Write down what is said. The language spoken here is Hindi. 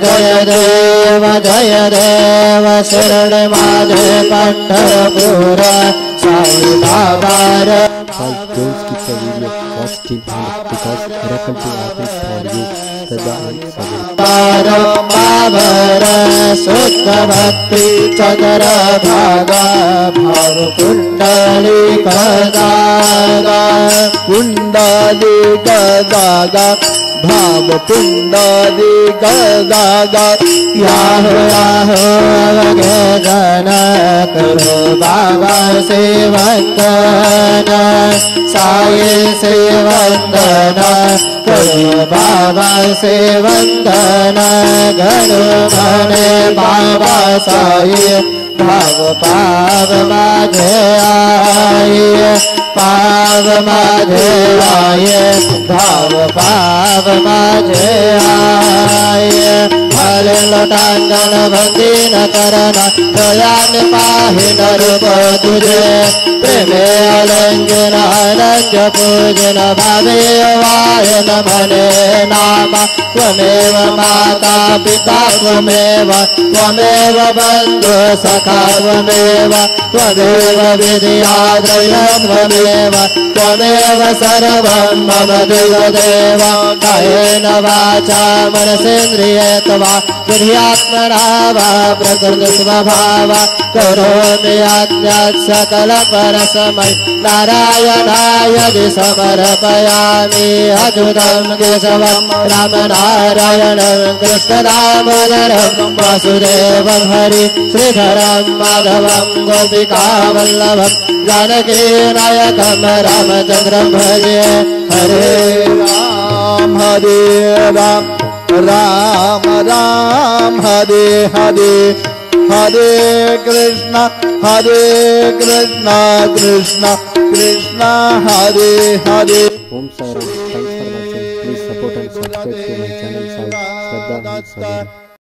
जय देव शिरडी माझे पंढरपूर साई बाबा रे. Don't skip the video, watch till end because miracle to happen for you. Sada and Sada. Babar शुद्ध भक्ति चंद्र भागा भाव कुंडली कदागा कुंडली गदागा भाव कुंडली गदागा. याहो याहो अवघे जन करो बाबा से वंदन साई से वंदन करो बाबा से वंदन घन मने बाबा साई भाव पाव माझे आये पाव माझे आये भाव पाव माझे आये. हरे लोटांगण भक्तीन करना दयान पाहिन रूप तुझे प्रेमे अलंजन अनंज पूजन भावे वायन मने नामा त्वमेव माता पिता त्वमेव त्वमेव बंधु सखा त्वमेव त्वमेव विद्या द्रव्यं त्वमेव त्वमेव सर्वं मम देवदेव. कायेन वाचा मनसेन्द्रियेर्वा बुद्ध्यात्मना वा प्रकृति स्वभाव करोमि यज्ञात् सकल परस्मै नारायणाय समर्पयामि. अच्युतं केशवं रामनारायणं कृष्णदामोदरं वासुदेवं हरि श्रीधरं माधवं गोपिकावल्लभं जानकीनायकं रामचन्द्रं भजे. हरे Ram Ram Ram Hare Hare Hare Krishna Krishna Krishna Hare Hare. Om Sai Ram. Thanks for watching. Please support and subscribe to my channel Sai Shraddha and Sadhana.